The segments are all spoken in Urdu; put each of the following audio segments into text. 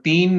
3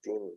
3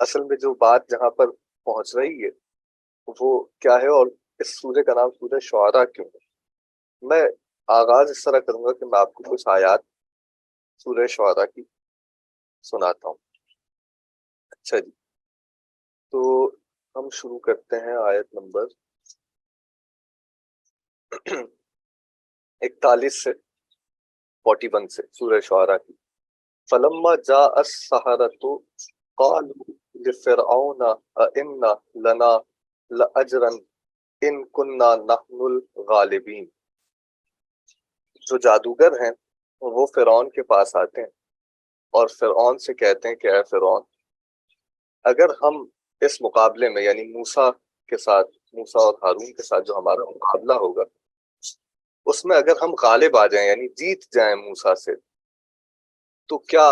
اصل میں جو بات جہاں پر پہنچ رہی ہے وہ کیا ہے، اور اس سورہ کا نام سورہ شعراء کیوں ہے؟ میں آغاز اس طرح کروں گا کہ میں آپ کو کچھ آیات سورہ شعراء کی سناتا ہوں. اچھا جی، تو ہم شروع کرتے ہیں آیت نمبر 41 سے 41 سے سورہ شعراء کی. فلما جاء السحرة قالوا لفرعون أئن لنا لأجرا إن كنا نحن الغالبین. جو جادوگر ہیں وہ فرعون کے پاس آتے ہیں اور فرعون سے کہتے ہیں کہ اے فرعون، اگر ہم اس مقابلے میں یعنی موسیٰ کے ساتھ، موسیٰ اور ہارون کے ساتھ جو ہمارا مقابلہ ہوگا اس میں اگر ہم غالب آ جائیں یعنی جیت جائیں موسیٰ سے، تو کیا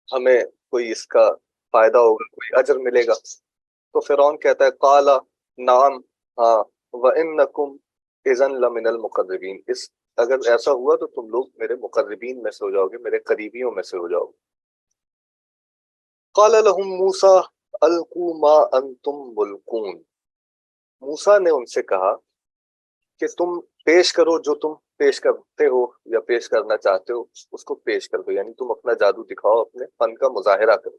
ہمیں کوئی اس کا فائدہ ہوگا، کوئی اجر ملے گا؟ تو فرعون کہتا ہے قال نعم، ہاں، وَإِنَّكُمْ إِذًا لَمِنَ الْمُقَرَّبِينَ، اس اگر ایسا ہوا تو تم لوگ میرے مقربین میں سے ہو جاؤ گے، میرے قریبیوں میں سے ہو جاؤ گے. قال لهم موسیٰ القوا ما انتم ملقون. موسیٰ نے ان سے کہا کہ تم پیش کرو جو تم پیش کرتے ہو یا پیش کرنا چاہتے ہو اس کو پیش کر دو، یعنی تم اپنا جادو دکھاؤ، اپنے فن کا مظاہرہ کرو.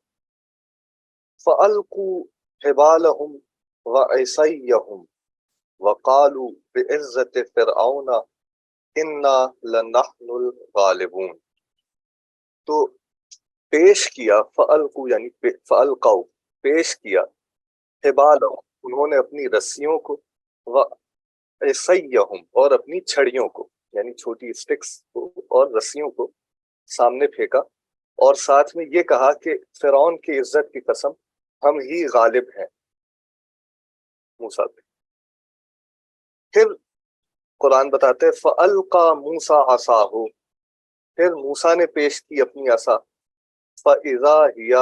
فَأَلْقُوا حِبَالَهُمْ وَعِصِيَّهُمْ وَقَالُوا بِعِزَّةِ فِرْعَوْنَ إِنَّا لَنَحْنُ الْغَالِبُونَ. تو پیش کیا، فَأَلْقُوا یعنی فَأَلْقَوْا پیش کیا، حِبَالَهُمْ انہوں نے اپنی رسیوں کو، وَعِصِيَّهُمْ اور اپنی چھڑیوں کو یعنی چھوٹی سٹکس کو اور رسیوں کو سامنے پھینکا، اور ساتھ میں یہ کہا کہ فرعون کی عزت کی قسم ہم ہی غالب ہیں موسیٰ پہ. پھر قرآن بتاتے ہیں فَأَلْقَى مُوسَىٰ عَصَاهُ، پھر موسیٰ نے پیش کی اپنی عصا، فَإِذَا هِيَ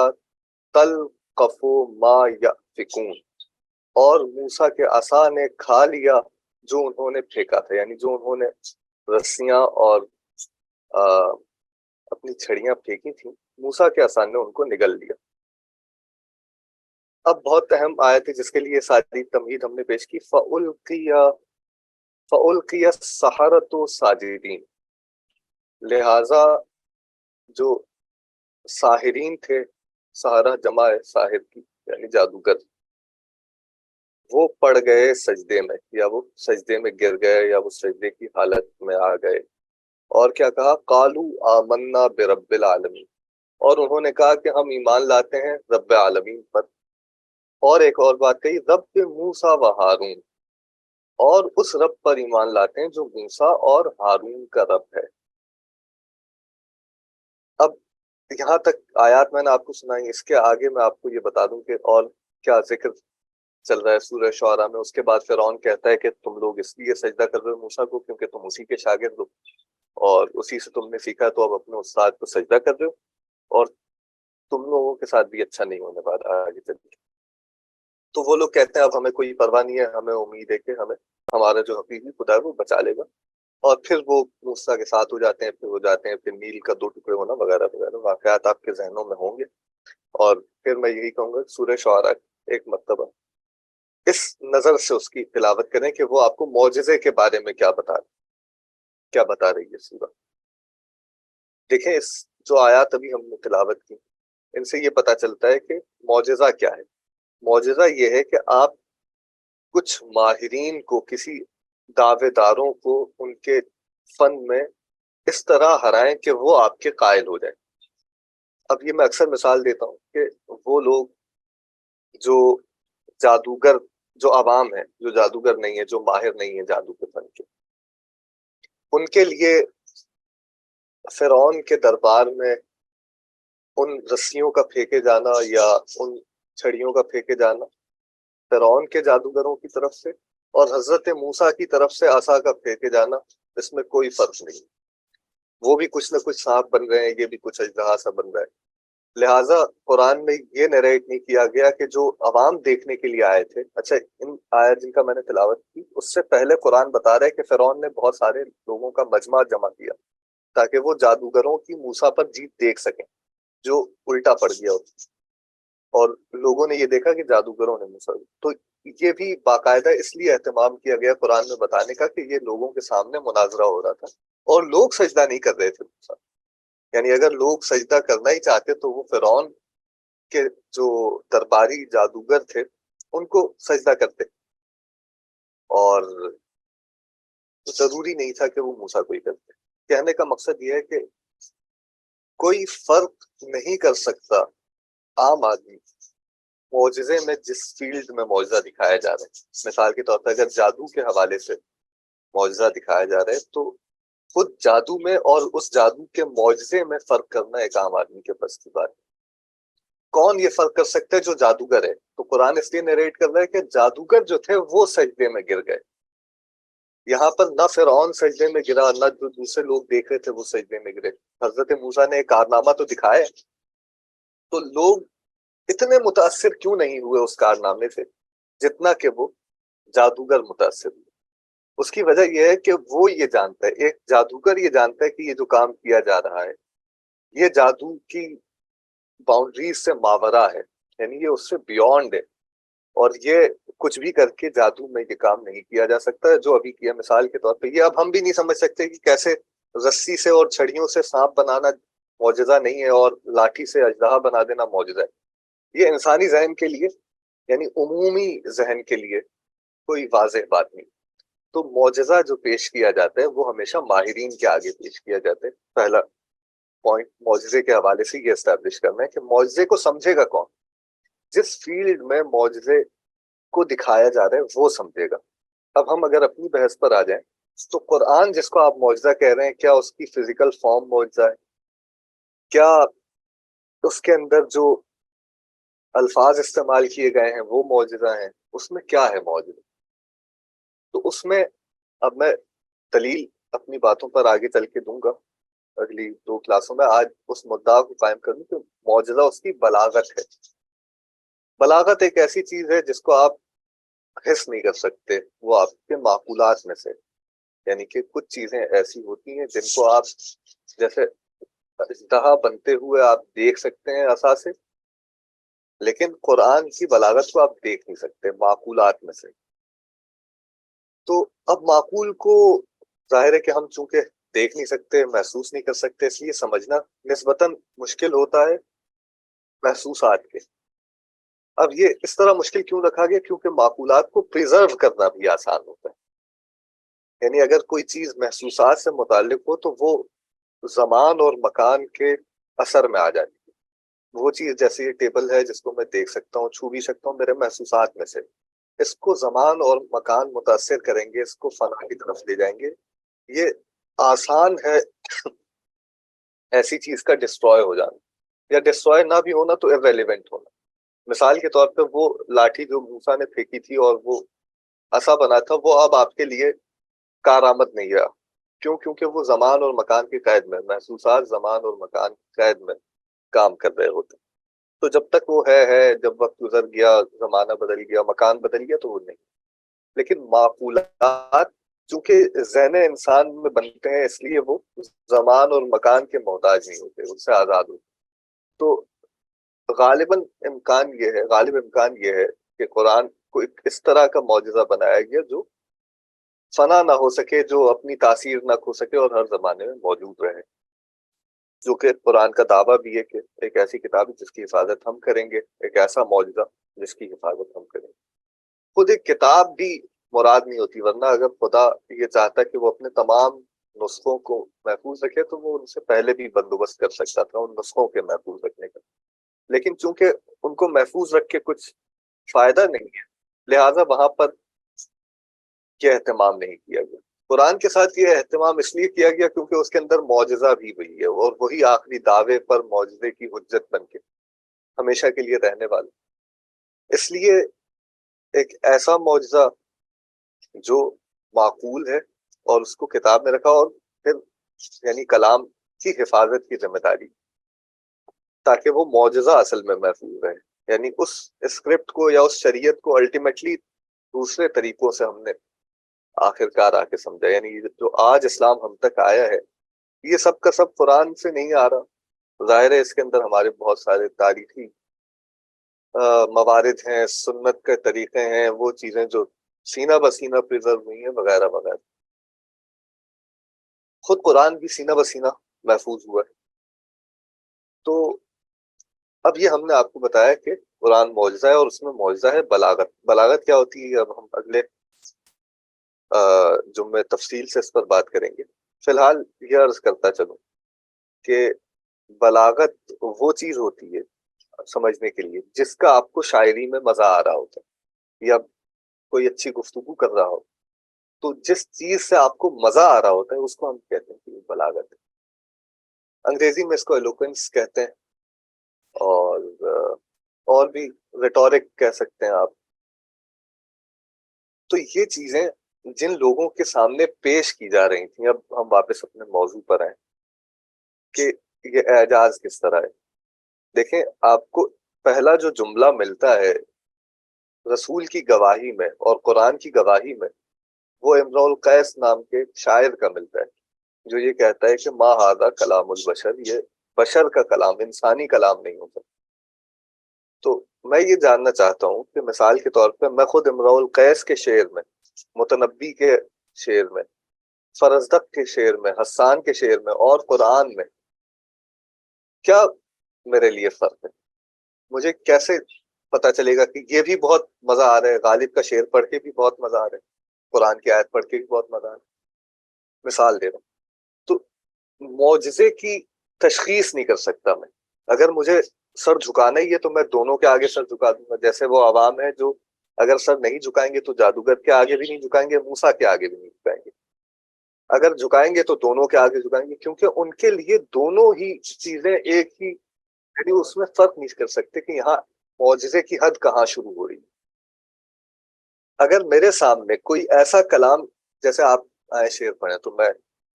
تَلْقَفُ مَا يَأْفِكُونَ، اور موسیٰ کے عصا نے کھا لیا جو انہوں نے پھینکا تھا، یعنی جو انہوں نے رسیاں اور اپنی چھڑیاں پھینکی تھیں، موسیٰ کے عصا نے ان کو نگل لیا. اب بہت اہم آیت ہے جس کے لیے ساری تمہید ہم نے پیش کی. فَأُلْقِيَ السَّحَرَةُ سَاجِدِينَ، لہٰذا جو ساحرین تھے، سحرہ جمع ہے ساحر کی یعنی جادوگر، وہ پڑ گئے سجدے میں، یا وہ سجدے میں گر گئے، یا وہ سجدے کی حالت میں آ گئے. اور کیا کہا؟ قَالُوا آمَنَّا بِرَبِّ الْعَالَمِينَ، اور انہوں نے کہا کہ ہم ایمان لاتے ہیں رب عالمین پر. اور ایک اور بات کہی، رب موسیٰ و ہارون، اور اس رب پر ایمان لاتے ہیں جو موسیٰ اور ہارون کا رب ہے. اب یہاں تک آیات میں نے آپ کو سنائی، اس کے آگے میں آپ کو یہ بتا دوں کہ اور کیا ذکر چل رہا ہے سورہ شعراء میں. اس کے بعد فرعون کہتا ہے کہ تم لوگ اس لیے سجدہ کر رہے ہو موسیٰ کو کیونکہ تم اسی کے شاگرد ہو اور اسی سے تم نے سیکھا، تو اب اپنے استاد کو سجدہ کر رہے ہو، اور تم لوگوں کے ساتھ بھی اچھا نہیں ہونے والا آگے چل کے. تو وہ لوگ کہتے ہیں اب ہمیں کوئی پرواہ نہیں ہے، ہمیں امید ہے کہ ہمیں ہمارا جو حقیقی خدا ہے وہ بچا لے گا. اور پھر وہ موسیٰ کے ساتھ ہو جاتے ہیں، پھر نیل کا 2 ٹکڑے ہونا وغیرہ وغیرہ واقعات آپ کے ذہنوں میں ہوں گے. اور پھر میں یہی کہوں گا سورہ شعراء ایک مرتبہ اس نظر سے اس کی تلاوت کریں کہ وہ آپ کو معجزے کے بارے میں کیا بتا رہی ہے سورہ. دیکھیں اس جو آیات ابھی ہم نے تلاوت کی، ان سے یہ پتہ چلتا ہے کہ معجزہ کیا ہے. معجزہ یہ ہے کہ آپ کچھ ماہرین کو، کسی دعوے داروں کو ان کے فن میں اس طرح ہرائیں کہ وہ آپ کے قائل ہو جائیں. اب یہ میں اکثر مثال دیتا ہوں کہ وہ لوگ جو جادوگر، جو عوام ہیں، جو جادوگر نہیں ہے، جو ماہر نہیں ہے جادو کے فن کے، ان کے لیے فرعون کے دربار میں ان رسیوں کا پھینکے جانا یا ان چھڑیوں کا پھینکے جانا فرعون کے جادوگروں کی طرف سے اور حضرت موسیٰ کی طرف سے عصا کا پھینکے جانا، اس میں کوئی فرق نہیں. وہ بھی کچھ نہ کچھ سانپ بن رہے ہیں، یہ بھی کچھ اژدہا سا بن رہا ہے. لہٰذا قرآن میں یہ نیریٹ نہیں کیا گیا کہ جو عوام دیکھنے کے لیے آئے تھے. اچھا، ان آیات جن کا میں نے تلاوت کی اس سے پہلے قرآن بتا رہا ہے کہ فرعون نے بہت سارے لوگوں کا مجمع جمع کیا تاکہ وہ جادوگروں کی موسیٰ پر جیت دیکھ سکیں، جو الٹا پڑ گیا. اور لوگوں نے یہ دیکھا کہ جادوگروں نے موسیٰ، تو یہ بھی باقاعدہ اس لیے اہتمام کیا گیا قرآن میں بتانے کا کہ یہ لوگوں کے سامنے مناظرہ ہو رہا تھا اور لوگ سجدہ نہیں کر رہے تھے موسیٰ۔ یعنی اگر لوگ سجدہ کرنا ہی چاہتے تو وہ فرعون کے جو درباری جادوگر تھے ان کو سجدہ کرتے، اور ضروری نہیں تھا کہ وہ موسیٰ کو ہی کرتے۔ کہنے کا مقصد یہ ہے کہ کوئی فرق نہیں کر سکتا عام آدمی معجزے میں جس فیلڈ میں معجزہ دکھایا جا رہا ہے۔ مثال کے طور پر اگر جادو کے حوالے سے معجزہ دکھایا جا رہا ہے تو خود جادو میں اور اس جادو کے معجزے میں فرق کرنا ایک عام آدمی کے بس کی بات ہے۔ کون یہ فرق کر سکتا ہے؟ جو جادوگر ہے۔ تو قرآن اس لیے نیریٹ کر رہا ہے کہ جادوگر جو تھے وہ سجدے میں گر گئے۔ یہاں پر نہ فرعون سجدے میں گرا، نہ جو دوسرے لوگ دیکھ رہے تھے وہ سجدے میں گرے۔ حضرت موسیٰ نے ایک کارنامہ تو دکھایا، تو لوگ اتنے متاثر کیوں نہیں ہوئے اس کارنامے سے جتنا کہ وہ جادوگر متاثر ہوئے؟ اس کی وجہ یہ ہے کہ وہ یہ جانتا ہے، ایک جادوگر یہ جانتا ہے کہ یہ جو کام کیا جا رہا ہے یہ جادو کی باؤنڈریز سے ماورا ہے، یعنی یہ اس سے بیونڈ ہے، اور یہ کچھ بھی کر کے جادو میں یہ کام نہیں کیا جا سکتا جو ابھی کیا۔ مثال کے طور پہ یہ اب ہم بھی نہیں سمجھ سکتے کہ کیسے رسی سے اور چھڑیوں سے سانپ بنانا معجزہ نہیں ہے اور لاٹھی سے اژدہا بنا دینا معجزہ ہے۔ یہ انسانی ذہن کے لیے، یعنی عمومی ذہن کے لیے کوئی واضح بات نہیں۔ تو معجزہ جو پیش کیا جاتا ہے وہ ہمیشہ ماہرین کے آگے پیش کیا جاتا ہے۔ پہلا پوائنٹ معجزے کے حوالے سے یہ اسٹیبلش کرنا ہے کہ معجزے کو سمجھے گا کون؟ جس فیلڈ میں معجزے کو دکھایا جا رہا ہے وہ سمجھے گا۔ اب ہم اگر اپنی بحث پر آ جائیں تو قرآن جس کو آپ معجزہ کہہ رہے ہیں، کیا اس کی فزیکل فارم معجزہ ہے؟ کیا اس کے اندر جو الفاظ استعمال کیے گئے ہیں وہ معجزہ ہیں؟ اس میں کیا ہے معجزہ؟ تو اس میں اب میں دلیل اپنی باتوں پر آگے چل کے دوں گا اگلی 2 کلاسوں میں۔ آج اس مدعا کو قائم کروں کہ معجزہ اس کی بلاغت ہے۔ بلاغت ایک ایسی چیز ہے جس کو آپ حس نہیں کر سکتے، وہ آپ کے معقولات میں سے، یعنی کہ کچھ چیزیں ایسی ہوتی ہیں جن کو آپ جیسے اژدہا بنتے ہوئے آپ دیکھ سکتے ہیں عصا سے، لیکن قرآن کی بلاغت کو آپ دیکھ نہیں سکتے معقولات میں سے۔ تو اب معقول کو ظاہر ہے کہ ہم چونکہ دیکھ نہیں سکتے، محسوس نہیں کر سکتے، اس لیے سمجھنا نسبتاً مشکل ہوتا ہے محسوسات کے۔ اب یہ اس طرح مشکل کیوں رکھا گیا؟ کیونکہ معقولات کو پریزرو کرنا بھی آسان ہوتا ہے۔ یعنی اگر کوئی چیز محسوسات سے متعلق ہو تو وہ زمان اور مکان کے اثر میں آ جاتی ہے۔ وہ چیز جیسے یہ ٹیبل ہے جس کو میں دیکھ سکتا ہوں، چھو بھی سکتا ہوں، میرے محسوسات میں سے، اس کو زمان اور مکان متاثر کریں گے، اس کو فنا کی طرف لے جائیں گے۔ یہ آسان ہے ایسی چیز کا ڈسٹروائے ہو جانا، یا ڈسٹروائے نہ بھی ہونا تو irrelevant ہونا۔ مثال کے طور پہ وہ لاٹھی جو موسیٰ نے پھینکی تھی اور وہ عصا بنا تھا، وہ اب آپ کے لیے کارآمد نہیں رہا۔ کیوں؟ کیونکہ وہ زمان اور مکان کے قید میں، محسوسات زمان اور مکان کے قید میں کام کر رہے ہوتے۔ تو جب تک وہ ہے، جب وقت گزر گیا، زمانہ بدل گیا، مکان بدل گیا، تو وہ نہیں۔ لیکن معقولات چونکہ ذہن انسان میں بنتے ہیں، اس لیے وہ زمان اور مکان کے محتاج نہیں ہوتے، ان سے آزاد ہوتے۔ تو غالب امکان یہ ہے کہ قرآن کو ایک اس طرح کا معجزہ بنایا گیا جو فنا نہ ہو سکے، جو اپنی تاثیر نہ کھو سکے اور ہر زمانے میں موجود رہے، جو کہ قرآن کا دعویٰ بھی ہے کہ ایک ایسی کتاب ہے جس کی حفاظت ہم کریں گے، ایک ایسا معجزہ جس کی حفاظت ہم کریں گے۔ خود ایک کتاب بھی مراد نہیں ہوتی، ورنہ اگر خدا یہ چاہتا کہ وہ اپنے تمام نسخوں کو محفوظ رکھے تو وہ ان سے پہلے بھی بندوبست کر سکتا تھا ان نسخوں کے محفوظ رکھنے کا، لیکن چونکہ ان کو محفوظ رکھ کے کچھ فائدہ نہیں ہے، لہٰذا وہاں پر یہ اہتمام نہیں کیا گیا۔ قرآن کے ساتھ یہ اہتمام اس لیے کیا گیا کیونکہ اس کے اندر معجزہ بھی وہی ہے، اور وہی آخری دعوے پر معجزے کی حجت بن کے ہمیشہ کے لیے رہنے والا۔ اس لیے ایک ایسا معجزہ جو معقول ہے اور اس کو کتاب میں رکھا، اور پھر یعنی کلام کی حفاظت کی ذمہ داری، تاکہ وہ معجزہ اصل میں محفوظ رہے۔ یعنی اس اسکرپٹ کو یا اس شریعت کو الٹیمیٹلی دوسرے طریقوں سے ہم نے آخر کار آ کے سمجھا۔ یعنی جو آج اسلام ہم تک آیا ہے یہ سب کا سب قرآن سے نہیں آ رہا، ظاہر ہے اس کے اندر ہمارے بہت سارے تاریخی موارد ہیں، سنت کے طریقے ہیں، وہ چیزیں جو سینہ بسینہ پریزرو ہوئی ہیں وغیرہ وغیرہ. خود قرآن بھی سینہ بسینہ محفوظ ہوا ہے. تو اب یہ ہم نے آپ کو بتایا کہ قرآن معجزہ ہے، اور اس میں معجزہ ہے بلاغت. بلاغت کیا ہوتی ہے اب ہم اگلے جمعے تفصیل سے اس پر بات کریں گے. فی الحال یہ عرض کرتا چلوں کہ بلاغت وہ چیز ہوتی ہے سمجھنے کے لیے جس کا آپ کو شاعری میں مزہ آ رہا ہوتا ہے، یا کوئی اچھی گفتگو کر رہا ہو، تو جس چیز سے آپ کو مزہ آ رہا ہوتا ہے اس کو ہم کہتے ہیں کہ بلاغت ہے. انگریزی میں اس کو ایلوکوینس کہتے ہیں، اور بھی ریٹورک کہہ سکتے ہیں آپ. تو یہ چیزیں جن لوگوں کے سامنے پیش کی جا رہی تھیں، اب ہم واپس اپنے موضوع پر آئیں کہ یہ اعجاز کس طرح ہے. دیکھیں، آپ کو پہلا جو جملہ ملتا ہے رسول کی گواہی میں اور قرآن کی گواہی میں، وہ امرؤ القیس نام کے شاعر کا ملتا ہے، جو یہ کہتا ہے کہ ما ھذا کلام البشر، یہ بشر کا کلام، انسانی کلام نہیں ہوتا. تو میں یہ جاننا چاہتا ہوں کہ مثال کے طور پہ میں خود امرؤ القیس کے شعر میں، متنبی کے شعر میں، فرزدق کے شعر میں، حسان کے شعر میں اور قرآن میں کیا میرے لیے فرق ہے؟ مجھے کیسے پتا چلے گا کہ یہ بھی بہت مزہ آ رہا ہے، غالب کا شعر پڑھ کے بھی بہت مزہ آ رہا ہے، قرآن کی آیت پڑھ کے بھی بہت مزہ آ رہا ہے؟ مثال دے رہا ہوں. تو معجزے کی تشخیص نہیں کر سکتا میں. اگر مجھے سر جھکانا ہی ہے تو میں دونوں کے آگے سر جھکا دوں گا، جیسے وہ عوام ہے جو اگر سر نہیں جھکائیں گے تو جادوگر کے آگے بھی نہیں جھکائیں گے، موسیٰ کے آگے بھی نہیں جھکائیں گے. اگر جھکائیں گے تو دونوں کے آگے جھکائیں گے، کیونکہ ان کے لیے دونوں ہی چیزیں ایک ہی، یعنی اس میں فرق نہیں کر سکتے کہ یہاں معجزے کی حد کہاں شروع ہو رہی ہے. اگر میرے سامنے کوئی ایسا کلام، جیسے آپ آئے شعر پڑھیں تو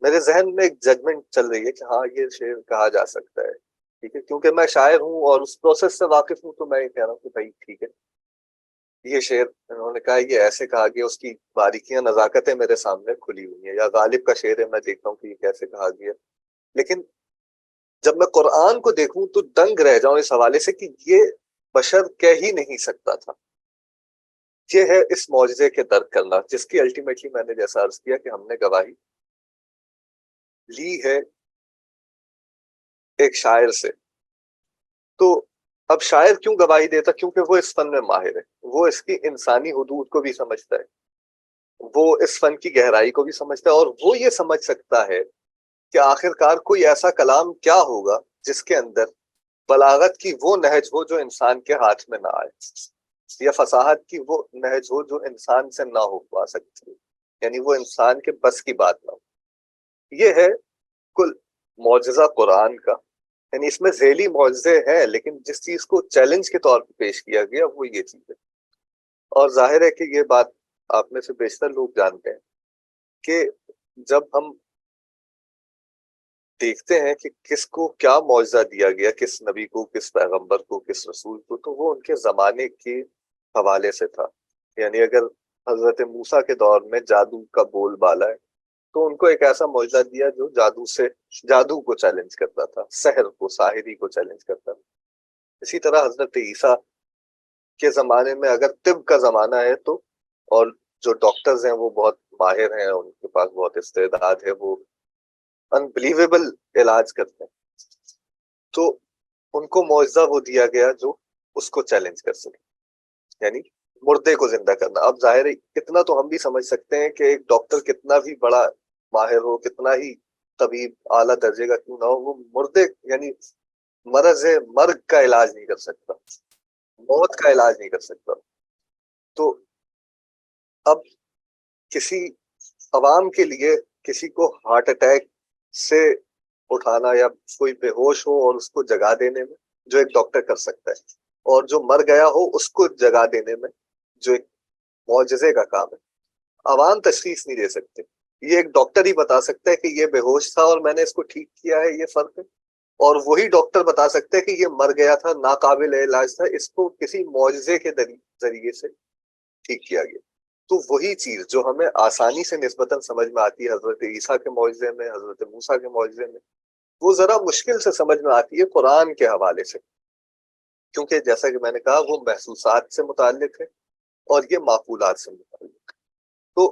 میرے ذہن میں ایک ججمنٹ چل رہی ہے کہ ہاں یہ شعر کہا جا سکتا ہے، ٹھیک ہے، کیونکہ میں شاعر ہوں اور اس پروسیس سے واقف ہوں، تو میں یہ کہہ رہا ہوں کہ بھائی ٹھیک ہے، یہ شعر انہوں نے کہا یہ ایسے کہا گیا، اس کی باریکیاں نزاکتیں میرے سامنے کھلی ہوئی ہیں. یا غالب کا شعر ہے، میں دیکھتا ہوں کہ یہ کیسے کہا گیا. لیکن جب میں قرآن کو دیکھوں تو دنگ رہ جاؤں اس حوالے سے کہ یہ بشر کہہ ہی نہیں سکتا تھا. یہ ہے اس معجزے کے درک کرنا، جس کی الٹیمیٹلی میں نے جیسا عرض کیا کہ ہم نے گواہی لی ہے ایک شاعر سے. تو اب شاعر کیوں گواہی دیتا؟ کیونکہ وہ اس فن میں ماہر ہے، وہ اس کی انسانی حدود کو بھی سمجھتا ہے، وہ اس فن کی گہرائی کو بھی سمجھتا ہے، اور وہ یہ سمجھ سکتا ہے کہ آخر کار کوئی ایسا کلام کیا ہوگا جس کے اندر بلاغت کی وہ نہج ہو جو انسان کے ہاتھ میں نہ آئے، یا فصاحت کی وہ نہج ہو جو انسان سے نہ ہو پا سکتی، یعنی وہ انسان کے بس کی بات نہ ہو. یہ ہے کل معجزہ قرآن کا. یعنی اس میں ذیلی معجزے ہیں، لیکن جس چیز کو چیلنج کے طور پہ پیش کیا گیا وہ یہ چیز ہے. اور ظاہر ہے کہ یہ بات آپ میں سے بیشتر لوگ جانتے ہیں کہ جب ہم دیکھتے ہیں کہ کس کو کیا معجزہ دیا گیا، کس نبی کو، کس پیغمبر کو، کس رسول کو، تو وہ ان کے زمانے کے حوالے سے تھا. یعنی اگر حضرت موسیٰ کے دور میں جادو کا بول بالا ہے تو ان کو ایک ایسا معجزہ دیا جو جادو کو چیلنج کرتا تھا، سحر کو، ساحری کو چیلنج کرتا تھا. اسی طرح حضرت عیسیٰ کے زمانے میں اگر طب کا زمانہ ہے تو، اور جو ڈاکٹرز ہیں وہ بہت ماہر ہیں، ان کے پاس بہت استعداد ہے، وہ انبلیویبل علاج کرتے ہیں، تو ان کو معجزہ وہ دیا گیا جو اس کو چیلنج کر سکے، یعنی مردے کو زندہ کرنا. اب ظاہر ہے اتنا تو ہم بھی سمجھ سکتے ہیں کہ ایک ڈاکٹر کتنا بھی بڑا ماہر ہو، کتنا ہی طبیب اعلیٰ درجے کا کیوں نہ ہو، وہ مردے یعنی مرگ کا علاج نہیں کر سکتا، موت کا علاج نہیں کر سکتا. تو اب کسی عوام کے لیے کسی کو ہارٹ اٹیک سے اٹھانا یا کوئی بے ہوش ہو اور اس کو جگا دینے میں جو ایک ڈاکٹر کر سکتا ہے، اور جو مر گیا ہو اس کو جگا دینے میں جو ایک معجزے کا کام ہے، عوام تشخیص نہیں دے سکتے. یہ ایک ڈاکٹر ہی بتا سکتا ہے کہ یہ بے ہوش تھا اور میں نے اس کو ٹھیک کیا ہے، یہ فرق ہے. اور وہی ڈاکٹر بتا سکتے ہیں کہ یہ مر گیا تھا، ناقابل علاج تھا، اس کو کسی معجزے کے ذریعے سے ٹھیک کیا گیا. تو وہی چیز جو ہمیں آسانی سے نسبتاً سمجھ میں آتی ہے حضرت عیسیٰ کے معجزے میں، حضرت موسیٰ کے معجزے میں، وہ ذرا مشکل سے سمجھ میں آتی ہے قرآن کے حوالے سے، کیونکہ جیسا کہ میں نے کہا وہ محسوسات سے متعلق ہے اور یہ معقولات سے متعلق ہے. تو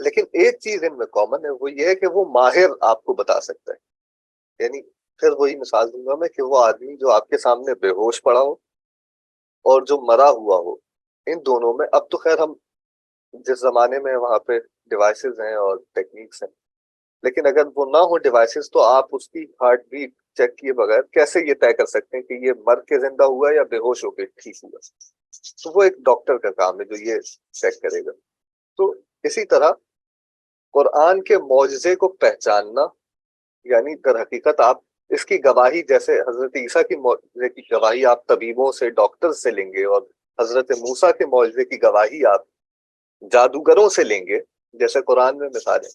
لیکن ایک چیز ان میں کامن ہے، وہ یہ ہے کہ وہ ماہر آپ کو بتا سکتا ہے. یعنی پھر وہی مثال دوں گا میں کہ وہ آدمی جو آپ کے سامنے بے ہوش پڑا ہو اور جو مرا ہوا ہو، ان دونوں میں اب تو خیر ہم جس زمانے میں وہاں پہ ڈیوائسز ہیں اور ٹیکنیکس ہیں، لیکن اگر وہ نہ ہو ڈیوائسز تو آپ اس کی ہارٹ بیٹ چیک کیے بغیر کیسے یہ طے کر سکتے ہیں کہ یہ مر کے زندہ ہوا یا بے ہوش ہو کے ٹھیک ہوا؟ تو وہ ایک ڈاکٹر کا کام ہے جو یہ چیک کرے گا. تو اسی طرح قرآن کے معجزے کو پہچاننا، یعنی در حقیقت آپ اس کی گواہی، جیسے حضرت عیسیٰ کی معجزے کی گواہی آپ طبیبوں سے، ڈاکٹر سے لیں گے، اور حضرت موسیٰ کے معجزے کی گواہی آپ جادوگروں سے لیں گے جیسے قرآن میں مثال ہے.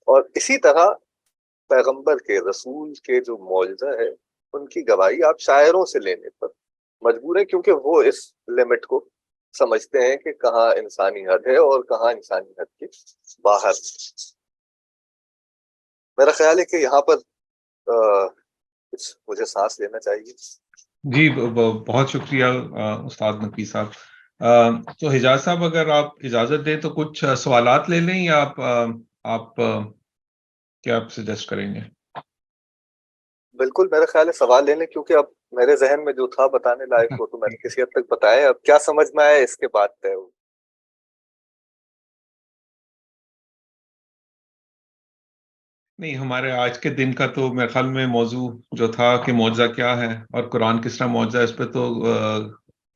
اور اسی طرح پیغمبر کے، رسول کے جو معجزہ ہے ان کی گواہی آپ شاعروں سے لینے پر مجبور ہیں، کیونکہ وہ اس لمٹ کو سمجھتے ہیں کہ کہاں انسانی حد ہے اور کہاں انسانی حد کے باہر. میرا خیال ہے کہ یہاں پر مجھے سانس لینا چاہیے. جی بہت شکریہ استاد نقوی صاحب. تو حجاز صاحب اگر آپ اجازت دیں تو کچھ سوالات لے لیں، یا آپ کیا آپ سجیسٹ کریں گے؟ بالکل، میرا خیال ہے سوال لینے، کیونکہ اب میرے ذہن میں جو تھا بتانے لائق وہ تو میں نے کسی حد تک بتایا، اب کیا سمجھ میں آیا اس کے بعد طے ہو. نہیں، ہمارے آج کے دن کا تو میرے خیال میں موضوع جو تھا کہ معجزہ کیا ہے اور قرآن کس طرح معجزہ ہے، اس پہ تو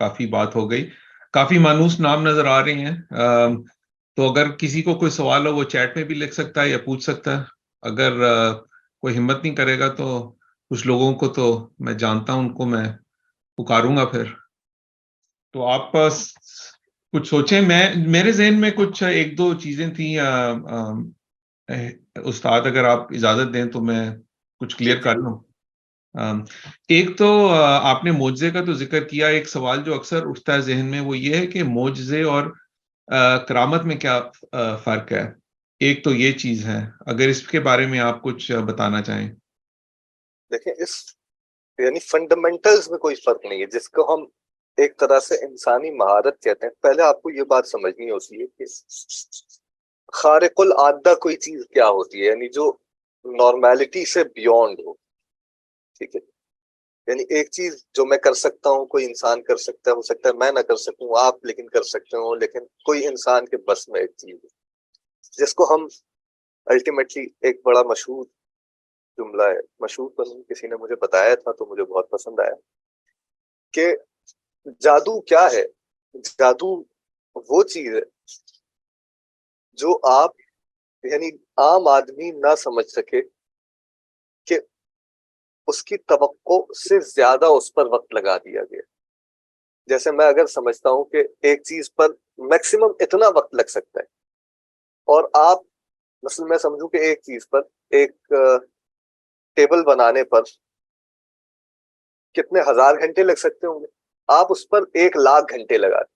کافی بات ہو گئی. کافی مانوس نام نظر آ رہے ہیں. تو اگر کسی کو کوئی سوال ہو وہ چیٹ میں بھی لکھ سکتا ہے یا پوچھ سکتا ہے. اگر کوئی ہمت نہیں کرے گا تو کچھ لوگوں کو تو میں جانتا ہوں، ان کو میں پکاروں گا پھر. تو آپ کچھ سوچیں. میرے ذہن میں کچھ ایک دو چیزیں تھیں. استاد اگر آپ اجازت دیں تو میں کچھ کلیئر کر لوں. ایک تو آپ نے معجزے کا تو ذکر کیا. ایک سوال جو اکثر اٹھتا ہے ذہن میں وہ یہ ہے کہ معجزے اور کرامت میں کیا فرق ہے. ایک تو یہ چیز ہے، اگر اس کے بارے میں آپ کچھ بتانا چاہیں. دیکھیں، اس یعنی فنڈامنٹلز میں کوئی فرق نہیں ہے، جس کو ہم ایک طرح سے انسانی مہارت کہتے ہیں. پہلے آپ کو یہ بات سمجھنی ہوتی ہے کہ خارق العادہ کوئی چیز کیا ہوتی ہے، یعنی جو نارمیلٹی سے بیونڈ ہو. ٹھیک ہے، یعنی ایک چیز جو میں کر سکتا ہوں کوئی انسان کر سکتا ہے، ہو سکتا ہے میں نہ کر سکوں آپ لیکن کر سکتے ہوں، لیکن کوئی انسان کے بس میں ایک چیز ہے جس کو ہم الٹیمیٹلی، ایک بڑا مشہور جملہ ہے، مشہور پر کسی نے مجھے بتایا تھا تو مجھے بہت پسند آیا، کہ جادو کیا ہے؟ جادو وہ چیز ہے جو آپ یعنی عام آدمی نہ سمجھ سکے کہ اس کی توقع سے زیادہ اس پر وقت لگا دیا گیا. جیسے میں اگر سمجھتا ہوں کہ ایک چیز پر میکسیمم اتنا وقت لگ سکتا ہے، اور آپ مثلا میں سمجھوں کہ ایک چیز پر، ایک ٹیبل بنانے پر کتنے ہزار گھنٹے لگ سکتے ہوں گے، آپ اس پر 1,00,000 گھنٹے لگا دیں،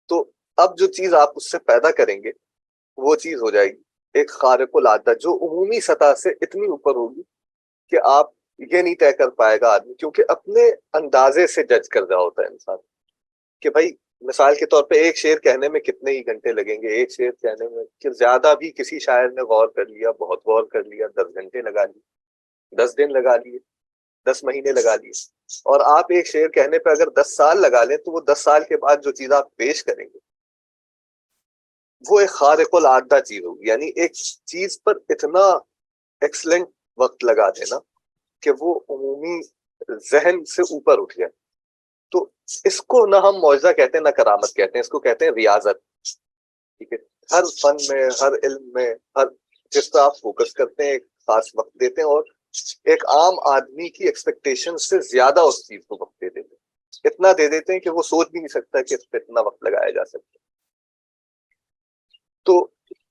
تو اب جو چیز آپ اس سے پیدا کریں گے وہ چیز ہو جائے گی ایک خارق العادہ جو عمومی سطح سے اتنی اوپر ہوگی کہ آپ یہ نہیں طے کر پائے گا آدمی، کیونکہ اپنے اندازے سے جج کر رہا ہوتا ہے انسان کہ بھائی مثال کے طور پہ ایک شعر کہنے میں کتنے ہی گھنٹے لگیں گے، ایک شعر کہنے میں کہ زیادہ بھی کسی شاعر نے غور کر لیا، بہت غور کر لیا، 10 گھنٹے لگا لیے، 10 دن لگا لیے، 10 مہینے لگا لیے. اور آپ ایک شعر کہنے پہ اگر 10 سال لگا لیں تو وہ 10 سال کے بعد جو چیز آپ پیش کریں گے وہ ایک خارق العادہ چیز ہوگی. یعنی ایک چیز پر اتنا ایکسلنٹ وقت لگا دینا کہ وہ عمومی ذہن سے اوپر اٹھ جائے. تو اس کو نہ ہم معجزہ کہتے ہیں نہ کرامت کہتے ہیں، اس کو کہتے ہیں ریاضت. ٹھیک ہے، ہر فن میں، ہر علم میں، ہر جس پر آپ فوکس کرتے ہیں ایک خاص وقت دیتے ہیں، اور ایک عام آدمی کی ایکسپیکٹیشن سے زیادہ اس چیز کو وقت دے دیتے ہیں، اتنا دے دیتے ہیں کہ وہ سوچ بھی نہیں سکتا کہ اس پہ اتنا وقت لگایا جا سکتا. تو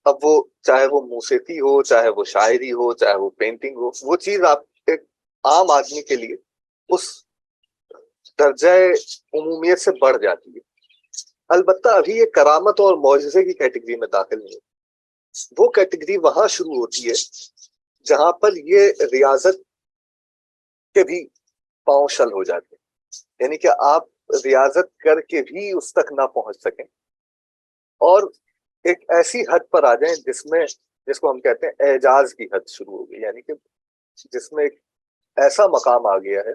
اب وہ چاہے وہ موسیقی ہو، چاہے وہ شاعری ہو، چاہے وہ پینٹنگ ہو، وہ چیز آپ ایک عام آدمی کے لیے اس درجہ عمومیت سے بڑھ جاتی ہے. البتہ ابھی یہ کرامت اور معجزے کی کیٹیگری میں داخل نہیں ہے. وہ کیٹیگری وہاں شروع ہوتی ہے جہاں پر یہ ریاضت کے بھی پاؤں شل ہو جاتے ہیں. یعنی کہ آپ ریاضت کر کے بھی اس تک نہ پہنچ سکیں اور ایک ایسی حد پر آ جائیں جس کو ہم کہتے ہیں اعجاز کی حد شروع ہو گئی، یعنی کہ جس میں ایک ایسا مقام آ گیا ہے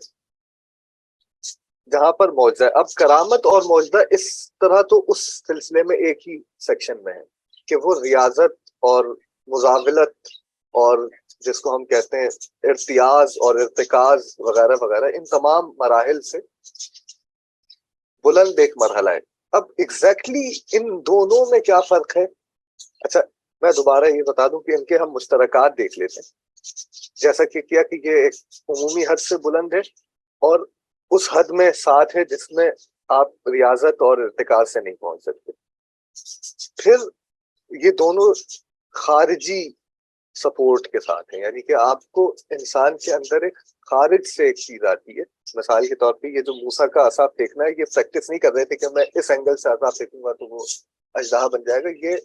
جہاں پر معجزہ ہے۔ اب کرامت اور معجزہ اس طرح تو اس سلسلے میں ایک ہی سیکشن میں ہے کہ وہ ریاضت اور مزاولت اور جس کو ہم کہتے ہیں ارتیاز اور ارتکاز وغیرہ وغیرہ، ان تمام مراحل سے بلند ایک مرحلہ ہے۔ اب ایگزیکٹلی ان دونوں میں کیا فرق ہے؟ اچھا میں دوبارہ یہ بتا دوں کہ ان کے ہم مشترکات دیکھ لیتے ہیں، جیسا کہ کیا کہ یہ ایک عمومی حد سے بلند ہے اور اس حد میں ساتھ ہے جس میں آپ ریاضت اور ارتکاز سے نہیں پہنچ سکتے۔ پھر یہ دونوں خارجی سپورٹ کے ساتھ ہیں، یعنی کہ آپ کو انسان کے اندر ایک خارج سے ایک چیز آتی ہے۔ مثال کے طور پہ یہ جو موسیٰ کا عصا پھینکنا ہے، یہ پریکٹس نہیں کر رہے تھے کہ میں اس اینگل سے عصا پھینکوں گا تو وہ اژدہا بن جائے گا، یہ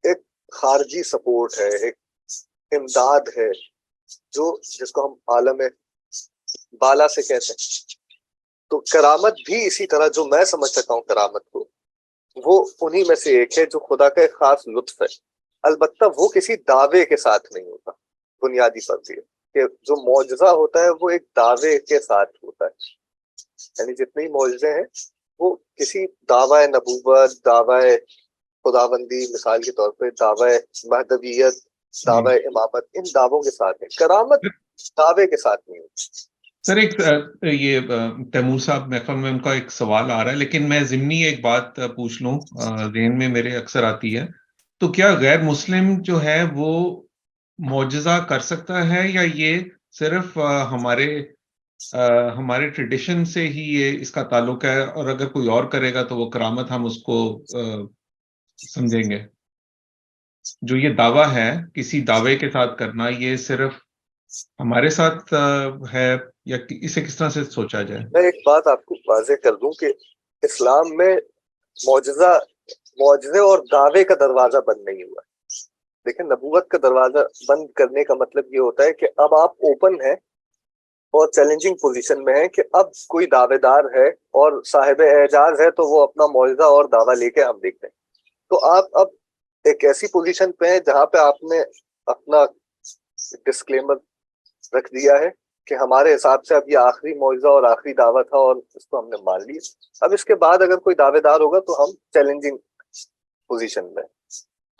ایک خارجی سپورٹ ہے، ایک امداد ہے جس کو ہم عالم بالا سے کہتے ہیں۔ تو کرامت بھی اسی طرح جو میں سمجھ سکتا ہوں کرامت کو، وہ انہی میں سے ایک ہے جو خدا کا ایک خاص لطف ہے۔ البتہ وہ کسی دعوے کے ساتھ نہیں ہوتا، بنیادی فرض یہ کہ جو معجزہ ہوتا ہے وہ ایک دعوے کے ساتھ ہوتا ہے، یعنی جتنے معجزے ہیں وہ کسی دعوی نبوت، دعوی خداوندی، مثال کے طور پہ دعوی مہدویت، دعوی امامت، ان دعووں کے ساتھ ہے۔ کرامت دعوے کے ساتھ نہیں ہوتی۔ سر ایک یہ تیمور صاحب محفل میں ان کا ایک سوال آ رہا ہے، لیکن میں ضمنی ایک بات پوچھ لوں، ذہن میں میرے اکثر آتی ہے، تو کیا غیر مسلم جو ہے وہ معجزہ کر سکتا ہے یا یہ صرف ہمارے ٹریڈیشن سے ہی یہ اس کا تعلق ہے، اور اگر کوئی اور کرے گا تو وہ کرامت ہم اس کو سمجھیں گے؟ جو یہ دعویٰ ہے کسی دعوے کے ساتھ کرنا، یہ صرف ہمارے ساتھ ہے یا اسے کس طرح سے سوچا جائے؟ میں ایک بات آپ کو واضح کر دوں کہ اسلام میں معجزے اور دعوے کا دروازہ بند نہیں ہوا ہے۔ لیکن نبوت کا دروازہ بند کرنے کا مطلب یہ ہوتا ہے کہ اب آپ اوپن ہیں اور چیلنجنگ پوزیشن میں ہے کہ اب کوئی دعوے دار ہے اور صاحب اعجاز ہے تو وہ اپنا معجزہ اور دعویٰ لے کے ہم دیکھتے ہیں۔ تو آپ اب ایک ایسی پوزیشن پہ ہیں جہاں پہ آپ نے اپنا ڈسکلیمر رکھ دیا ہے کہ ہمارے حساب سے اب یہ آخری معجزہ اور آخری دعویٰ تھا اور اس کو ہم نے مان لیا۔ اب اس کے بعد اگر کوئی دعوے دار ہوگا تو ہم چیلنجنگ پوزیشن میں،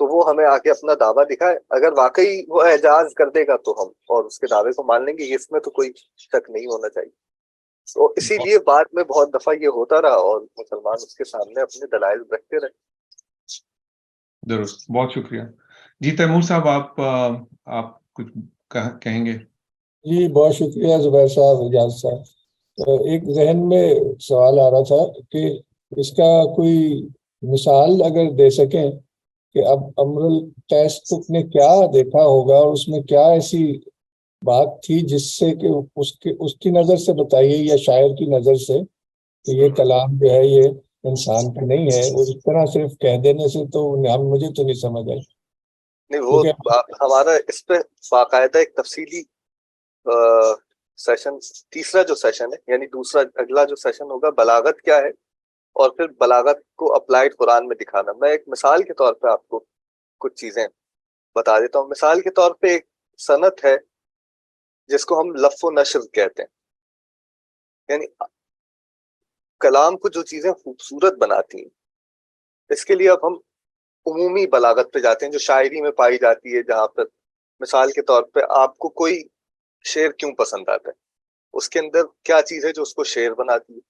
تو وہ ہمیں آ کے اپنا دعویٰ دکھائے، اگر واقعی وہ اعجاز کر دے گا تو ہم اور اس کے دعوے کو مان لیں گے، اس میں تو کوئی شک نہیں ہونا چاہیے۔ تو اسی لیے بعد میں بہت دفعہ یہ ہوتا رہا اور مسلمان اس کے سامنے اپنے دلائل رکھتے رہے۔ درست، بہت شکریہ جی۔ تیمور صاحب آپ کچھ کہیں گے؟ جی بہت شکریہ زبیر صاحب، اجاز صاحب۔ تو ایک ذہن میں سوال آ رہا تھا کہ اس کا کوئی مثال اگر دے سکیں کہ اب امر القیس نے کیا دیکھا ہوگا اور اس میں کیا ایسی بات تھی جس سے کہ اس کی نظر سے بتائیے یا شاعر کی نظر سے کہ یہ کلام جو ہے یہ انسان کا نہیں ہے، وہ اس طرح صرف کہہ دینے سے تو مجھے تو نہیں سمجھ آئی۔ نہیں، وہ ہمارا اس پہ باقاعدہ ایک تفصیلی سیشن، تیسرا جو سیشن ہے، یعنی اگلا جو سیشن ہوگا بلاغت کیا ہے اور پھر بلاغت کو اپلائیڈ قرآن میں دکھانا۔ میں ایک مثال کے طور پہ آپ کو کچھ چیزیں بتا دیتا ہوں۔ مثال کے طور پہ ایک صنعت ہے جس کو ہم لف و نشر کہتے ہیں، یعنی کلام کو جو چیزیں خوبصورت بناتی ہیں، اس کے لیے اب ہم عمومی بلاغت پہ جاتے ہیں جو شاعری میں پائی جاتی ہے، جہاں پر مثال کے طور پہ آپ کو کوئی شعر کیوں پسند آتا ہے، اس کے اندر کیا چیز ہے جو اس کو شعر بناتی ہے،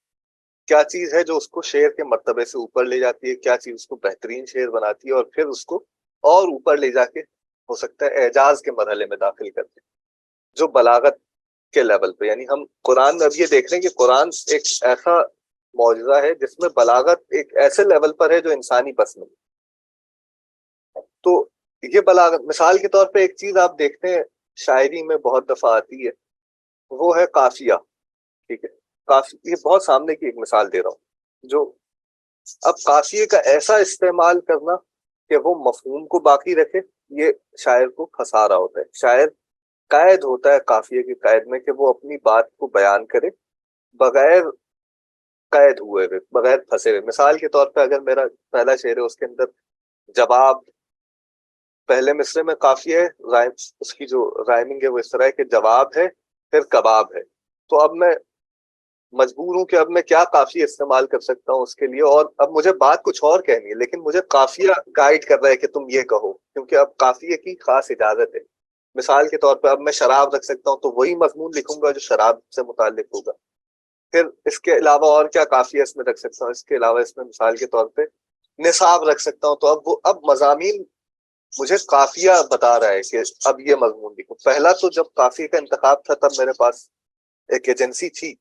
کیا چیز ہے جو اس کو شعر کے مرتبے سے اوپر لے جاتی ہے، کیا چیز اس کو بہترین شعر بناتی ہے اور پھر اس کو اور اوپر لے جا کے ہو سکتا ہے اعجاز کے مرحلے میں داخل کرتے ہیں جو بلاغت کے لیول پہ۔ یعنی ہم قرآن میں اب یہ دیکھ رہے ہیں کہ قرآن ایک ایسا معجزہ ہے جس میں بلاغت ایک ایسے لیول پر ہے جو انسانی بس میں۔ تو یہ بلاغت، مثال کے طور پہ ایک چیز آپ دیکھتے ہیں شاعری میں بہت دفعہ آتی ہے، وہ ہے قافیہ۔ ٹھیک ہے، یہ بہت سامنے کی ایک مثال دے رہا ہوں، جو اب قافیے کا ایسا استعمال کرنا کہ وہ مفہوم کو باقی رکھے، یہ شاعر کو پھنسا رہا ہوتا ہے۔ شاعر قائد ہوتا ہے قافیے کے قائد میں کہ وہ اپنی بات کو بیان کرے بغیر قید ہوئے ہوئے، بغیر پھنسے ہوئے. مثال کے طور پہ اگر میرا پہلا شعر ہے، اس کے اندر جواب پہلے مصرے میں قافیہ ہے، رائم اس کی جو رائمنگ ہے وہ اس طرح ہے کہ جواب ہے پھر کباب ہے. تو اب میں مجبور ہوں کہ اب میں کیا قافیہ استعمال کر سکتا ہوں اس کے لیے، اور اب مجھے بات کچھ اور کہنی ہے لیکن مجھے قافیہ گائیڈ کر رہا ہے کہ تم یہ کہو، کیونکہ اب قافیہ کی خاص اجازت ہے. مثال کے طور پہ اب میں شراب رکھ سکتا ہوں تو وہی مضمون لکھوں گا جو شراب سے متعلق ہوگا. پھر اس کے علاوہ اور کیا قافیہ اس میں رکھ سکتا ہوں، اس کے علاوہ اس میں مثال کے طور پہ نصاب رکھ سکتا ہوں. تو اب مضامین مجھے قافیہ بتا رہا ہے کہ اب یہ مضمون لکھوں. پہلا تو جب قافیہ کا انتخاب تھا تب میرے پاس ایک ایجنسی تھی،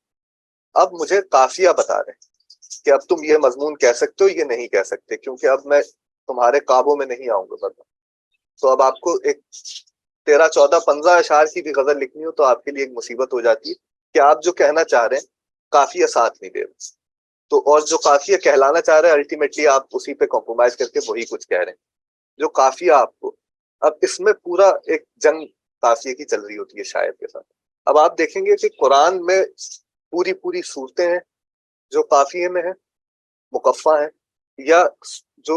اب مجھے قافیہ بتا رہے ہیں کہ اب تم یہ مضمون کہہ سکتے ہو، یہ نہیں کہہ سکتے، کیونکہ اب میں تمہارے قابو میں نہیں آؤں گا. تو اب آپ کو ایک 13 14 15 اشعار کی بھی غزل لکھنی ہو تو آپ کے لیے ایک مصیبت ہو جاتی ہے کہ آپ جو کہنا چاہ رہے ہیں قافیہ ساتھ نہیں دے رہے. تو اور جو قافیہ کہلانا چاہ رہے ہیں الٹیمیٹلی آپ اسی پہ کمپرومائز کر کے وہی کچھ کہہ رہے ہیں جو قافیہ آپ کو. اب اس میں پورا ایک جنگ قافیہ کی چل رہی ہوتی ہے شاعر کے ساتھ. اب آپ دیکھیں گے کہ قرآن میں پوری صورتیں ہیں جو قافیے میں ہیں، مقفع ہیں، یا جو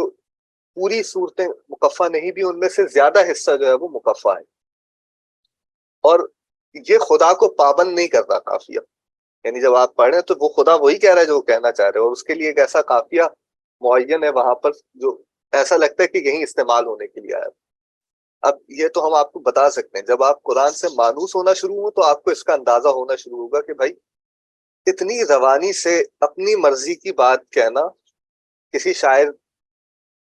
پوری صورتیں مقفع نہیں بھی ان میں سے زیادہ حصہ جو ہے وہ مقفع ہے. اور یہ خدا کو پابند نہیں کرتا قافیہ، یعنی جب آپ پڑھیں تو وہ خدا وہی کہہ رہا ہے جو وہ کہنا چاہ رہے ہیں، اور اس کے لیے ایک ایسا قافیہ معین ہے وہاں پر جو ایسا لگتا ہے کہ یہی استعمال ہونے کے لیے آیا. اب یہ تو ہم آپ کو بتا سکتے ہیں جب آپ قرآن سے مانوس ہونا شروع ہو تو آپ کو اس کا اندازہ ہونا شروع ہوگا کہ بھائی اتنی روانی سے اپنی مرضی کی بات کہنا کسی شاعر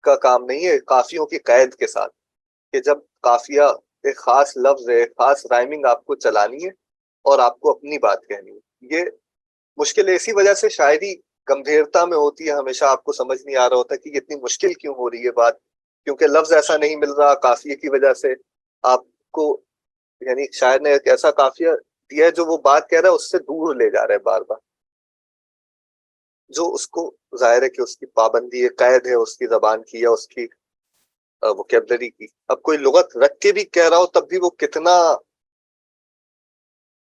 کا کام نہیں ہے قافیوں کی قید کے ساتھ، کہ جب قافیہ ایک خاص لفظ ہے، ایک خاص رائمنگ آپ کو چلانی ہے اور آپ کو اپنی بات کہنی ہے. یہ مشکل اسی وجہ سے شاعری گمبھیرتا میں ہوتی ہے، ہمیشہ آپ کو سمجھ نہیں آ رہا ہوتا کہ یہ اتنی مشکل کیوں ہو رہی ہے بات، کیونکہ لفظ ایسا نہیں مل رہا قافیے کی وجہ سے آپ کو. یعنی شاعر نے ایک ایسا قافیہ دیا ہے جو وہ بات کہہ رہا ہے اس سے دور لے جا رہا ہے بار بار، جو اس کو ظاہر ہے کہ اس کی پابندی ہے، قید ہے اس کی زبان کی یا اس کی ووکیبلری کی. اب کوئی لغت رکھ کے بھی کہہ رہا ہو تب بھی وہ کتنا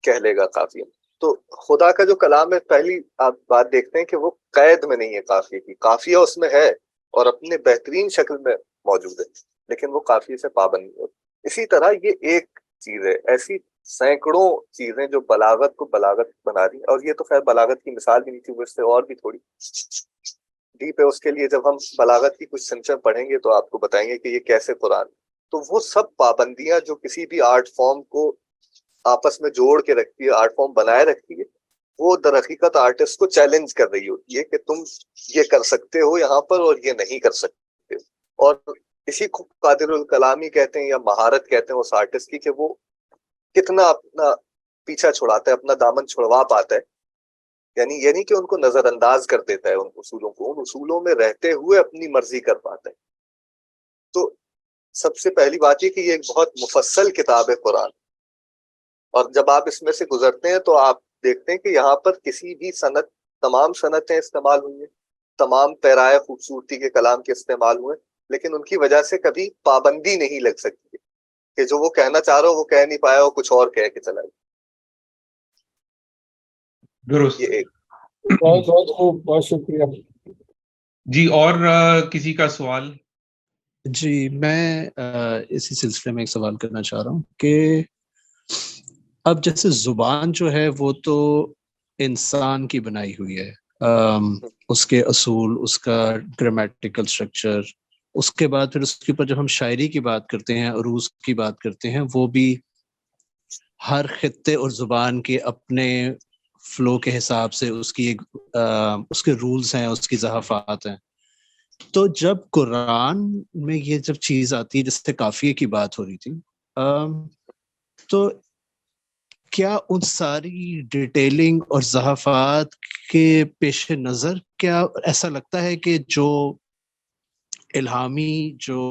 کہہ لے گا قافیہ. تو خدا کا جو کلام ہے پہلی آپ بات دیکھتے ہیں کہ وہ قید میں نہیں ہے قافیے کی، قافیہ اس میں ہے اور اپنے بہترین شکل میں موجود ہے لیکن وہ قافیے سے پابند نہیں ہوتی. اسی طرح یہ ایک چیز ہے، ایسی سینکڑوں چیزیں جو بلاغت کو بلاغت بنا رہی ہیں. اور یہ تو خیر بلاغت کی مثال بھی نہیں تھی، وہ اس سے اور بھی تھوڑی ڈیپ ہے. اس کے لیے جب ہم بلاغت کی کچھ سینچر پڑھیں گے تو آپ کو بتائیں گے کہ یہ کیسے قرآن. تو وہ سب پابندیاں جو کسی بھی آرٹ فارم کو آپس میں جوڑ کے رکھتی ہے، آرٹ فارم بنائے رکھتی ہے، وہ در حقیقت آرٹسٹ کو چیلنج کر رہی ہوتی ہے کہ تم یہ کر سکتے ہو یہاں پر اور یہ نہیں کر سکتے. اور اسی کو قادر الکلامی کہتے ہیں یا مہارت کہتے ہیں اس آرٹسٹ کی، کہ وہ کتنا اپنا پیچھا چھڑاتا ہے، اپنا دامن چھڑوا پاتا ہے. یعنی یہ نہیں کہ ان کو نظر انداز کر دیتا ہے ان اصولوں کو، ان اصولوں میں رہتے ہوئے اپنی مرضی کر پاتا ہے. تو سب سے پہلی بات یہ کہ یہ ایک بہت مفصل کتاب ہے قرآن، اور جب آپ اس میں سے گزرتے ہیں تو آپ دیکھتے ہیں کہ یہاں پر کسی بھی صنعت، تمام صنعتیں استعمال ہوئی ہیں، تمام پیرائے خوبصورتی کے کلام کے استعمال ہوئے، لیکن ان کی وجہ سے کبھی پابندی نہیں لگ سکتی کہ جو وہ کہنا چاہ رہا ہو وہ کہہ نہیں پایا، وہ کچھ اور کہہ کے چلا گیا. درست. یہ ایک بہت بہت خوب، بہت شکریہ. جی اور کسی کا سوال؟ جی میں اسی سلسلے میں ایک سوال کرنا چاہ رہا ہوں کہ اب جیسے زبان جو ہے وہ تو انسان کی بنائی ہوئی ہے، اس کے اصول، اس کا گرامیٹیکل سٹرکچر، اس کے بعد پھر اس کے اوپر جب ہم شاعری کی بات کرتے ہیں، عروض کی بات کرتے ہیں، وہ بھی ہر خطے اور زبان کے اپنے فلو کے حساب سے اس کی اس کے رولز ہیں، اس کی ضعفات ہیں. تو جب قرآن میں یہ جب چیز آتی ہے، جس سے قافیے کی بات ہو رہی تھی، تو کیا ان ساری ڈیٹیلنگ اور ضعفات کے پیش نظر کیا ایسا لگتا ہے کہ جو الہامی جو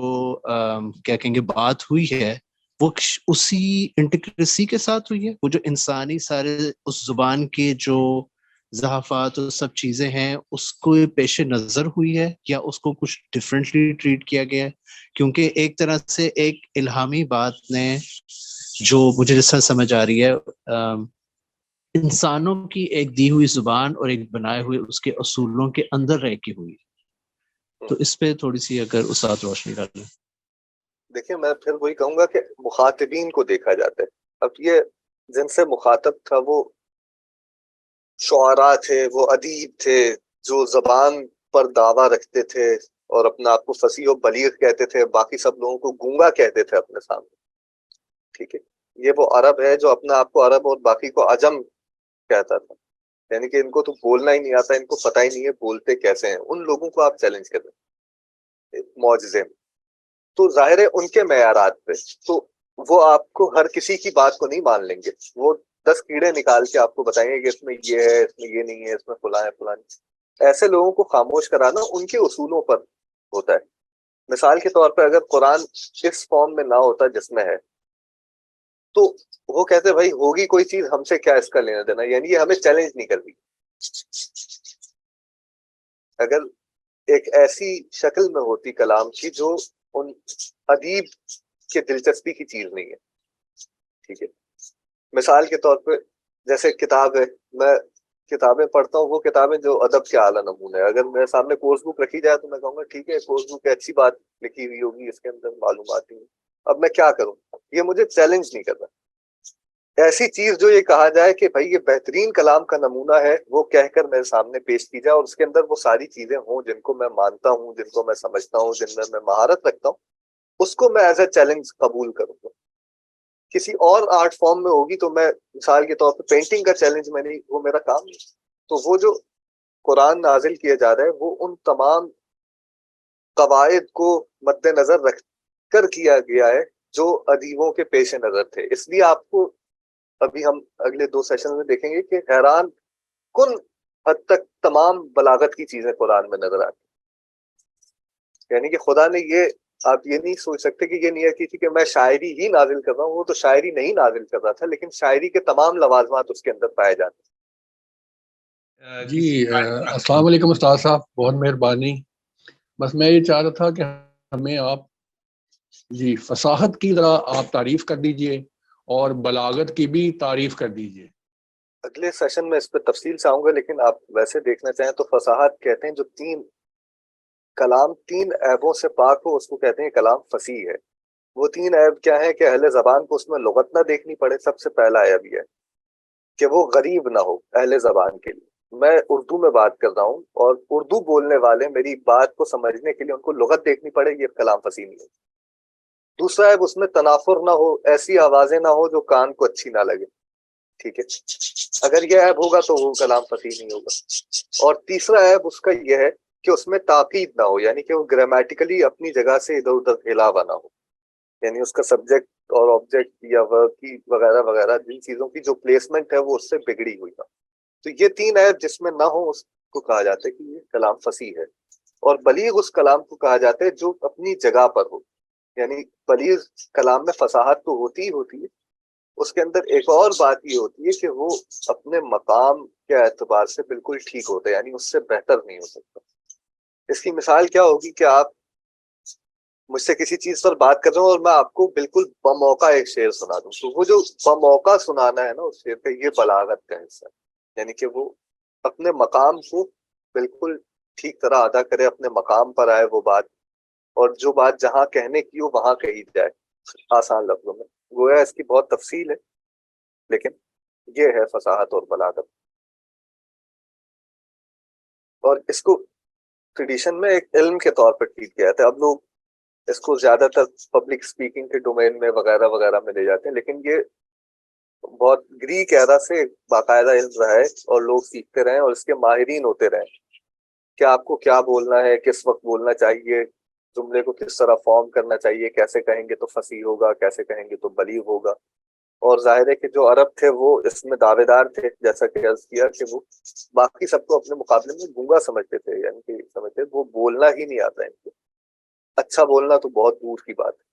کیا کہیں گے بات ہوئی ہے وہ اسی انٹیگریسی کے ساتھ ہوئی ہے، وہ جو انسانی سارے اس زبان کے جو ضعفات اور سب چیزیں ہیں اس کو پیش نظر ہوئی ہے، یا اس کو کچھ ڈفرینٹلی ٹریٹ کیا گیا ہے؟ کیونکہ ایک طرح سے ایک الہامی بات نے جو مجھے جس طرح سمجھ آ رہی ہے انسانوں کی ایک دی ہوئی زبان اور ایک بنائے ہوئے اس کے اصولوں کے اندر رہ کے ہوئی. تو اس پہ تھوڑی سی اگر استاد روشنی ڈال لیں. دیکھیں میں پھر وہی کہوں گا کہ مخاطبین کو دیکھا جاتا ہے. اب یہ جن سے مخاطب تھا وہ شعراء تھے، وہ ادیب تھے جو زبان پر دعویٰ رکھتے تھے اور اپنے آپ کو فصیح و بلیغ کہتے تھے، باقی سب لوگوں کو گونگا کہتے تھے اپنے سامنے. ٹھیک ہے، یہ وہ عرب ہے جو اپنے آپ کو عرب اور باقی کو عجم کہتا تھا، یعنی کہ ان کو تو بولنا ہی نہیں آتا، ان کو پتہ ہی نہیں ہے بولتے کیسے ہیں. ان لوگوں کو آپ چیلنج کر دیں معجزے میں، تو ظاہر ہے ان کے معیارات پہ تو وہ آپ کو ہر کسی کی بات کو نہیں مان لیں گے. وہ 10 کیڑے نکال کے آپ کو بتائیں گے کہ اس میں یہ ہے، اس میں یہ نہیں ہے، اس میں فلاں ہے فلاں نہیں. ایسے لوگوں کو خاموش کرانا ان کے اصولوں پر ہوتا ہے. مثال کے طور پہ اگر قرآن اس فارم میں نہ ہوتا جس میں ہے تو وہ کہتے بھائی ہوگی کوئی چیز، ہم سے کیا اس کا لینا دینا، یعنی یہ ہمیں چیلنج نہیں کر رہی. اگر ایک ایسی شکل میں ہوتی کلام کی جو ان ادیب کے دلچسپی کی چیز نہیں ہے. ٹھیک ہے، مثال کے طور پہ جیسے کتاب ہے، میں کتابیں پڑھتا ہوں، وہ کتابیں جو ادب کے اعلیٰ نمونے ہے. اگر میرے سامنے کورس بک رکھی جائے تو میں کہوں گا ٹھیک ہے کورس بک اچھی بات لکھی ہوئی ہوگی، اس کے اندر معلومات ہی. اب میں کیا کروں، یہ مجھے چیلنج نہیں کر رہا. ایسی چیز جو یہ کہا جائے کہ بھائی یہ بہترین کلام کا نمونہ ہے، وہ کہہ کر میرے سامنے پیش کی جائے اور اس کے اندر وہ ساری چیزیں ہوں جن کو میں مانتا ہوں، جن کو میں سمجھتا ہوں، جن میں مہارت رکھتا ہوں، اس کو میں ایز اے چیلنج قبول کروں گا. کسی اور آرٹ فارم میں ہوگی تو میں مثال کے طور پہ پینٹنگ کا چیلنج میں نہیں، وہ میرا کام نہیں. تو وہ جو قرآن نازل کیا جا رہا ہے وہ ان تمام قواعد کو مد نظر رکھ کر کیا گیا ہے جو ادیبوں کے پیش نظر تھے. اس لیے آپ کو ابھی ہم اگلے 2 سیشن میں دیکھیں گے کہ حیران کن حد تک تمام بلاغت کی چیزیں قرآن میں نظر آتی. یعنی کہ خدا نے یہ، آپ یہ نہیں سوچ سکتے کہ یہ نیت کی تھی کہ میں شاعری ہی نازل کر رہا ہوں. وہ تو شاعری نہیں نازل کر رہا تھا، لیکن شاعری کے تمام لوازمات اس کے اندر پائے جاتے ہیں. جی السلام علیکم استاد صاحب، بہت مہربانی. بس میں یہ چاہ رہا تھا کہ ہمیں آپ جی فصاحت کی ذرا آپ تعریف کر دیجئے اور بلاغت کی بھی تعریف کر دیجئے. اگلے سیشن میں اس پہ تفصیل سے آؤں گا، لیکن آپ ویسے دیکھنا چاہیں تو فصاحت کہتے ہیں جو 3 کلام 3 عیبوں سے پاک ہو، اس کو کہتے ہیں کلام فصیح ہے. وہ 3 عیب کیا ہیں کہ اہل زبان کو اس میں لغت نہ دیکھنی پڑے. سب سے پہلا عیب یہ ہے کہ وہ غریب نہ ہو اہل زبان کے لیے. میں اردو میں بات کر رہا ہوں اور اردو بولنے والے میری بات کو سمجھنے کے لیے ان کو لغت دیکھنی پڑے، یہ کلام فصیح نہیں ہے. دوسرا عیب اس میں تنافر نہ ہو، ایسی آوازیں نہ ہو جو کان کو اچھی نہ لگے. ٹھیک ہے، اگر یہ عیب ہوگا تو وہ کلام فصیح نہیں ہوگا. اور تیسرا عیب اس کا یہ ہے کہ اس میں تاکید نہ ہو، یعنی کہ وہ گرامیٹیکلی اپنی جگہ سے ادھر ادھر علاوہ نہ ہو، یعنی اس کا سبجیکٹ اور آبجیکٹ یا ورب کی وغیرہ وغیرہ جن چیزوں کی جو پلیسمنٹ ہے وہ اس سے بگڑی ہوئی ہے. تو یہ 3 عیب جس میں نہ ہو اس کو کہا جاتا ہے کہ یہ کلام فصیح ہے. اور بلیغ اس کلام کو کہا جاتا ہے جو اپنی جگہ پر ہو. یعنی بلیغ کلام میں فصاحت تو ہوتی ہی ہوتی ہے، اس کے اندر ایک اور بات یہ ہوتی ہے کہ وہ اپنے مقام کے اعتبار سے بالکل ٹھیک ہوتا ہے، یعنی اس سے بہتر نہیں ہو سکتا. اس کی مثال کیا ہوگی کہ آپ مجھ سے کسی چیز پر بات کر رہے ہوں اور میں آپ کو بالکل بموقع ایک شعر سنا دوں، تو وہ جو بموقع سنانا ہے نا اس شعر کا، یہ بلاغت کا حصہ ہے. یعنی کہ وہ اپنے مقام کو بالکل ٹھیک طرح ادا کرے، اپنے مقام پر آئے وہ بات، اور جو بات جہاں کہنے کی ہو وہاں کہی جائے آسان لفظوں میں. گویا اس کی بہت تفصیل ہے، لیکن یہ ہے فصاحت اور بلاغت. اور اس کو ٹریڈیشن میں ایک علم کے طور پر ٹریٹ کیا جاتا ہے. اب لوگ اس کو زیادہ تر پبلک سپیکنگ کے ڈومین میں وغیرہ وغیرہ میں لے جاتے ہیں، لیکن یہ بہت گریک ایرا سے باقاعدہ علم رہا ہے اور لوگ سیکھتے رہے اور اس کے ماہرین ہوتے رہے کہ آپ کو کیا بولنا ہے، کس وقت بولنا چاہیے، جملے کو کس طرح فارم کرنا چاہیے، کیسے کہیں گے تو فصیح ہوگا، کیسے کہیں گے تو بلیغ ہوگا. اور ظاہر ہے کہ جو عرب تھے وہ اس میں دعوے دار تھے، جیسا کہ عرض کیا کہ وہ باقی سب کو اپنے مقابلے میں گونگا سمجھتے تھے، یعنی کہ سمجھتے وہ بولنا ہی نہیں آتا ان کو. اچھا بولنا تو بہت دور کی بات ہے.